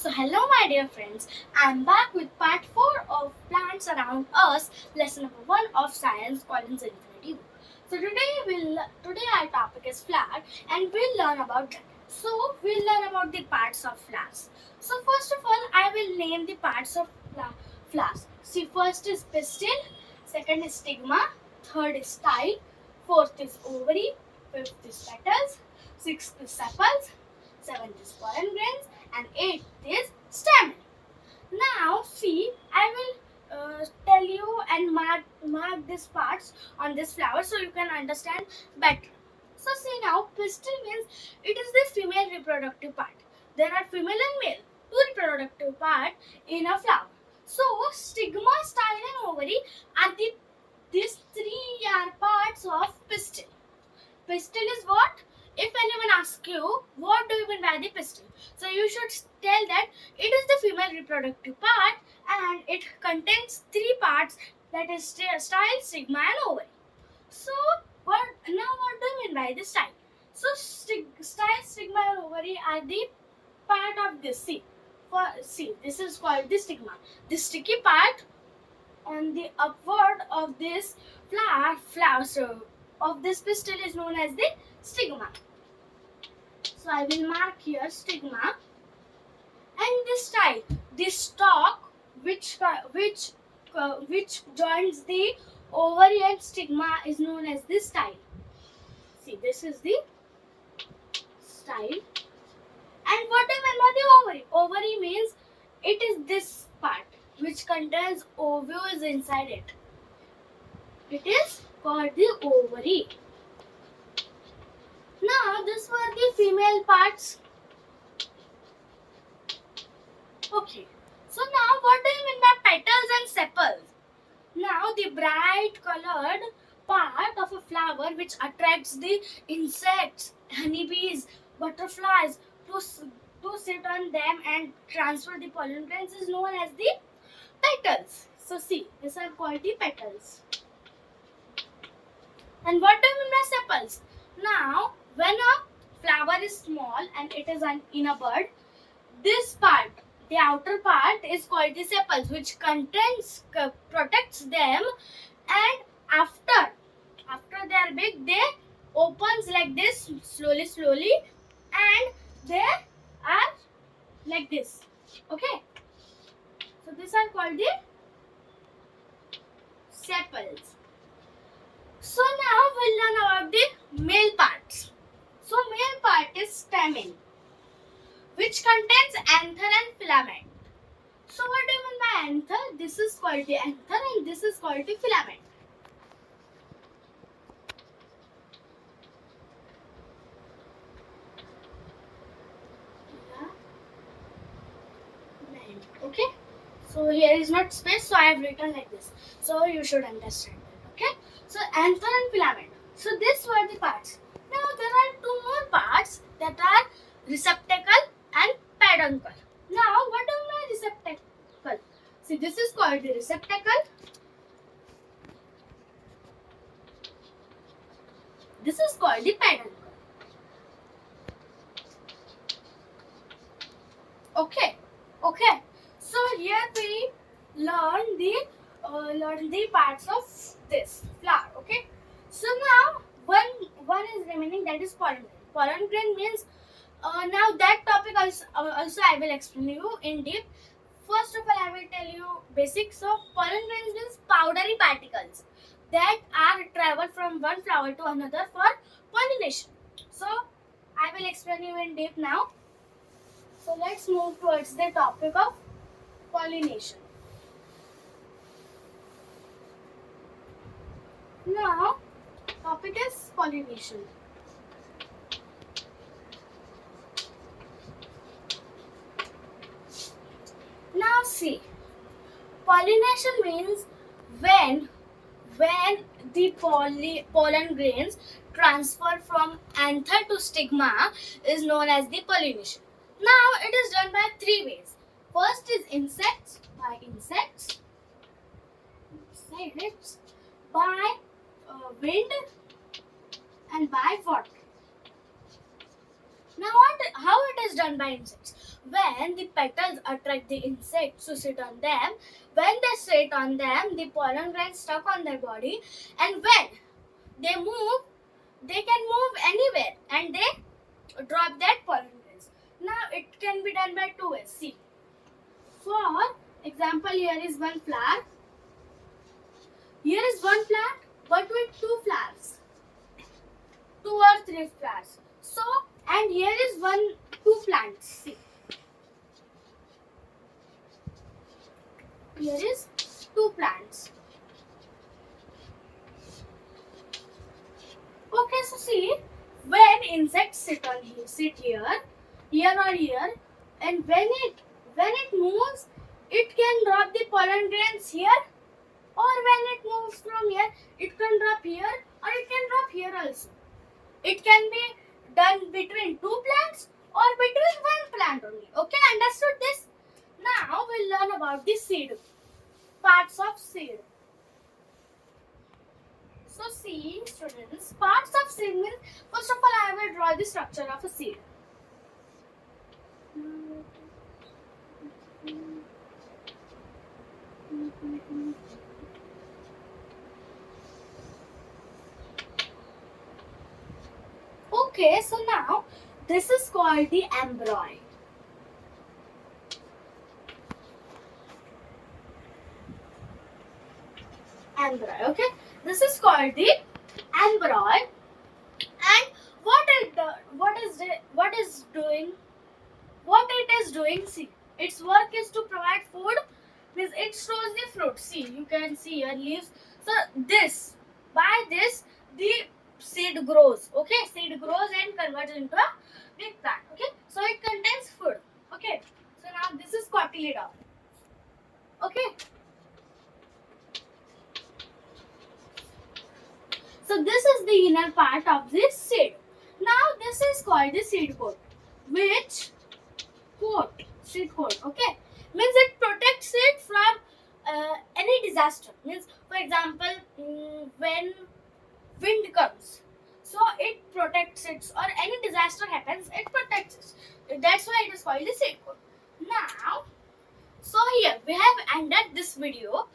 So, hello, my dear friends. I'm back with part 4 of Plants Around Us, lesson number 1 of Science Collins Infinity Book. So, today our topic is flower, and we'll learn about that. So, we'll learn about the parts of flowers. So, first of all, I will name the parts of flowers. See, first is pistil, second is stigma, third is style, fourth is ovary, fifth is petals, sixth is sepals, seventh is pollen grains, and eighth is stamen. Now, see, I will tell you and mark these parts on this flower so you can understand better. So, see now, pistil means it is the female reproductive part. There are female and male, two reproductive part in a flower. So, stigma, style, and ovary are these three are parts of pistil. Pistil is what? If anyone asks you, what do you mean by the pistil? So you should tell that it is the female reproductive part and it contains three parts, that is style, stigma and ovary. So what do you mean by the style? So style, stigma and ovary are the part of this. See, this is called the stigma. The sticky part on the upward of this flower of this pistil is known as the stigma. So I will mark here stigma and this type, this stalk which joins the ovary and stigma is known as the style. See, this is the style. And what I mean by the ovary? Ovary means it is this part which contains ovules inside it. It is called the ovary. Now, these were the female parts. Okay. So now, what do you mean by petals and sepals? Now, the bright colored part of a flower which attracts the insects, honeybees, butterflies to sit on them and transfer the pollen grains is known as the petals. So see, these are called the petals. And what do you mean by sepals? Now, when a flower is small and it is in a bud, this part, the outer part, is called the sepals, which protects them, and after they are big, they opens like this slowly, and they are like this. Okay. So these are called the sepals. So now we'll learn about the male parts. So male part is stamen, which contains anther and filament. So what do you mean by anther? This is called the anther and this is called the filament. Okay. So here is not space, so I have written like this. So you should understand that. Okay. So anther and filament. So these were the parts. Now there are two more parts that are receptacle and peduncle. Now what do you mean by receptacle? See, this is called the receptacle. This is called the peduncle. Okay. Okay. So here we learn the parts of this flower. Okay. So now one is remaining, that is pollen grain. Pollen grain means now that topic also I will explain you in deep. First of all, I will tell you basics. So pollen grains means powdery particles that are travel from one flower to another for pollination. So I will explain you in deep now. So let's move towards the topic of pollination. Now, topic is pollination. Now see, pollination means when the pollen grains transfer from anther to stigma is known as the pollination. Now it is done by three ways. First is insects, by wind, and by water. Now how it is done by insects? when the petals attract the insects to sit on them. When they sit on them, the pollen grains stuck on their body, and when they move, they can move anywhere and they drop that pollen grains. Now it can be done by two ways. See, for example, here is one flower. Here is one plant, but with two flowers, two or three flowers. So, and here is two plants. See, here is two plants. Okay, so see, when insects sit here or here, and when it moves, it can drop the pollen grains here, or when it moves from here, it can drop here, or it can drop here also. It can be done between two plants or between one plant only. Okay, understood this? Now we'll learn about the seed, parts of seed. So see, students, parts of seed means, first of all, I will draw the structure of a seed. Okay, so now this is called the embryo. Embryo, okay? This is called the embryo. And what it is doing, see, its work is to provide food, means it stores the fruit. See, you can see here leaves. So by this the seed grows. Okay, seed grows and converts into a big plant. Okay, so it contains food. Okay, so now this is cotyledon. Okay, so this is the inner part of this seed. Now this is called the seed coat, which seed coat, okay, means it protects it from any disaster. Means, for example, when wind comes, so it protects it, or any disaster happens, it protects it. That's why it is called the seed coat. Now, so here we have ended this video.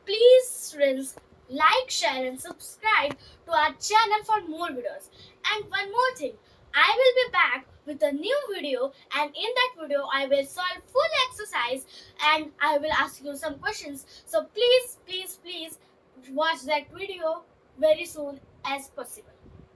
Please, students, like, share, and subscribe to our channel for more videos. And one more thing, I will be back with a new video, and in that video I will solve full exercise and I will ask you some questions. So please watch that video very soon as possible.